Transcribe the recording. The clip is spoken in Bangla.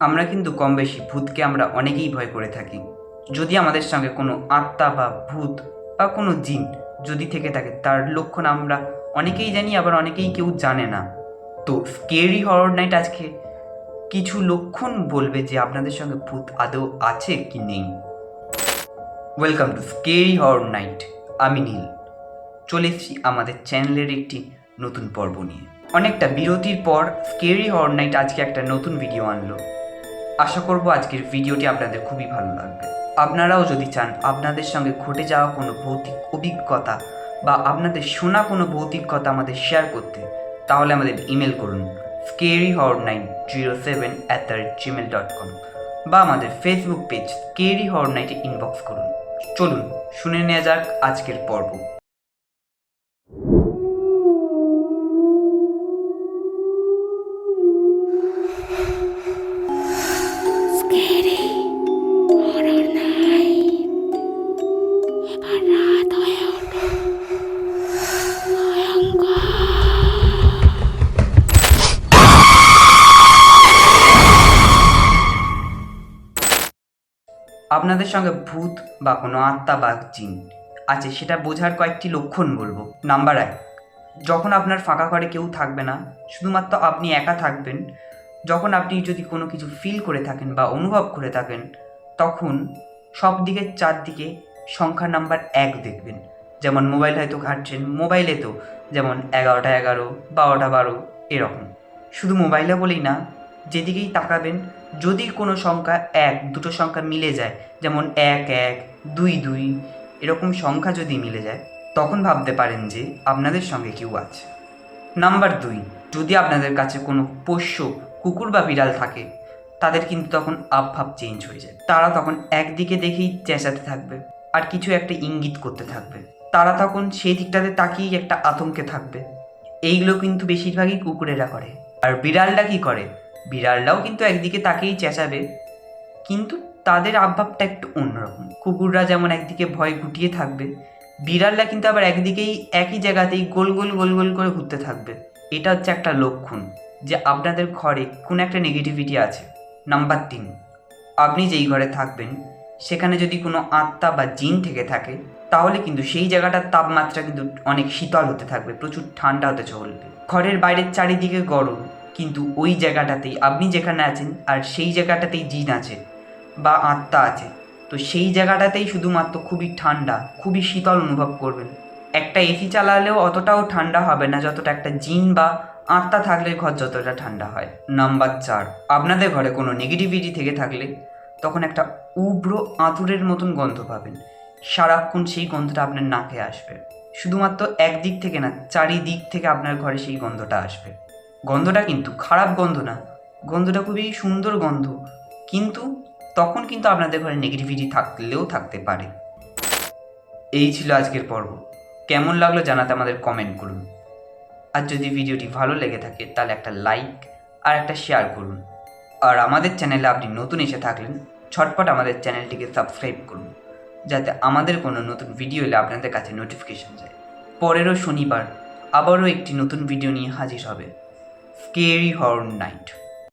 আমরা কিন্তু কম বেশি ভূতকে আমরা অনেকেই ভয় করে থাকি। যদি আমাদের সঙ্গে কোনো আত্মা বা ভূত বা কোনো জিন যদি থেকে থাকে, তার লক্ষণ আমরা অনেকেই জানি, আবার অনেকেই কেউ জানে না। তো স্কেরি হরর নাইট আজকে কিছু লক্ষণ বলবে যে আপনাদের সঙ্গে ভূত আদৌ আছে কি নেই। Welcome to scary horror night. আমি নীল চলে এসেছি আমাদের চ্যানেলের একটি নতুন পর্ব নিয়ে। অনেকটা বিরতির পর স্কেরি হরর নাইট আজকে একটা নতুন ভিডিও আনলো। আশা করব আজকের ভিডিওটি আপনাদের খুবই ভালো লাগবে। আপনারাও যদি চান আপনাদের সঙ্গে ঘটে যাওয়া কোনো ভৌতিক অভিজ্ঞতা বা আপনাদের শোনা কোনো ভৌতিক কথা আমাদের শেয়ার করতে, তাহলে আমাদের ইমেল করুন scaryhorror907@gmail.com বা আমাদের ফেসবুক পেজ স্কেরি হরর নাইটে ইনবক্স করুন। চলুন শুনে নেওয়া যাক আজকের পর্ব। আপনাদের সঙ্গে ভূত বা কোনো আত্মা বা জিন আছে সেটা বোঝার কয়েকটি লক্ষণ বলবো। নাম্বার 1, যখন আপনার ফাঁকা ঘরে কেউ থাকবে না, শুধুমাত্র আপনি একা থাকবেন, যখন আপনি যদি কোনো কিছু ফিল করে থাকেন বা অনুভব করে থাকেন, তখন সব দিকে চারদিকে সংখ্যা নাম্বার 1 দেখবেন। যেমন মোবাইল হয়তো ঘাঁটছেন, মোবাইলে তো যেমন 11টা 11, 12টা 12 এরকম। শুধু মোবাইলে বলেই না, যেদিকেই তাকাবেন যদি কোনো সংখ্যা দুটো সংখ্যা মিলে যায়, যেমন 1 1, 2 2 এরকম সংখ্যা যদি মিলে যায়, তখন ভাবতে পারেন যে আপনাদের সঙ্গে কেউ আছে। নাম্বার 2, যদি আপনাদের কাছে কোনো পোষ্য কুকুর বা বিড়াল থাকে, তাদের কিন্তু তখন ভাব চেঞ্জ হয়ে যায়। তারা তখন একদিকে দেখেই চেঁচাতে থাকবে আর কিছু একটা ইঙ্গিত করতে থাকবে। তারা তখন সেই দিকটাতে তাকিয়েই একটা আতঙ্কে থাকবে। এইগুলো কিন্তু বেশিরভাগই কুকুরেরা করে। আর বিড়ালটা কি করে? বিড়ালরাও কিন্তু একদিকে তাকিয়েই চেঁচাবে, কিন্তু তাদের আবভাবটা একটু অন্যরকম। কুকুররা যেমন একদিকে ভয় গুটিয়ে থাকবে, বিড়ালরা কিন্তু আবার একদিকেই একই জায়গাতেই গোল গোল গোল গোল করে ঘুরতে থাকবে। এটা হচ্ছে একটা লক্ষণ যে আপনাদের ঘরে কোনো একটা নেগেটিভিটি আছে। নাম্বার 3, আপনি যেই ঘরে থাকবেন সেখানে যদি কোনো আত্মা বা জিন থেকে থাকে, তাহলে কিন্তু সেই জায়গাটার তাপমাত্রা কিন্তু অনেক শীতল হতে থাকবে, প্রচুর ঠান্ডা হতে চলবে। ঘরের বাইরের চারিদিকে গরম, কিন্তু ওই জায়গাটাতেই আপনি যেখানে আছেন আর সেই জায়গাটাতেই জিন আছে বা আত্মা আছে, তো সেই জায়গাটাতেই শুধুমাত্র খুবই ঠান্ডা, খুবই শীতল অনুভব করবেন। একটা এসি চালালেও অতটাও ঠান্ডা হবে না যতটা একটা জিন বা আত্মা থাকলে ঘর যতটা ঠান্ডা হয়। নাম্বার 4, আপনাদের ঘরে কোনো নেগেটিভিটি থেকে থাকলে তখন একটা উগ্র আঁতুড়ের মতন গন্ধ পাবেন। সারাক্ষণ সেই গন্ধটা আপনার নাকে আসবে। শুধুমাত্র একদিক থেকে না, চারিদিক থেকে আপনার ঘরে সেই গন্ধটা আসবে। গন্ধটা কিন্তু খারাপ গন্ধ না, গন্ধটা খুবই সুন্দর গন্ধ, কিন্তু তখন কিন্তু আপনাদের ঘরে নেগেটিভিটি থাকলেও থাকতে পারে। এই ছিল আজকের পর্ব। কেমন লাগলো জানাতে আমাদের কমেন্ট করুন। আর যদি ভিডিওটি ভালো লেগে থাকে তাহলে একটা লাইক আর একটা শেয়ার করুন। আর আমাদের চ্যানেলে আপনি নতুন এসে থাকলেন, ঝটপট আমাদের চ্যানেলটিকে সাবস্ক্রাইব করুন, যাতে আমাদের কোনো নতুন ভিডিও এলে আপনাদের কাছে নোটিফিকেশন যায়। পরেরও শনিবার আবারও একটি নতুন ভিডিও নিয়ে হাজির হবে স্কেরি হরর নাইট।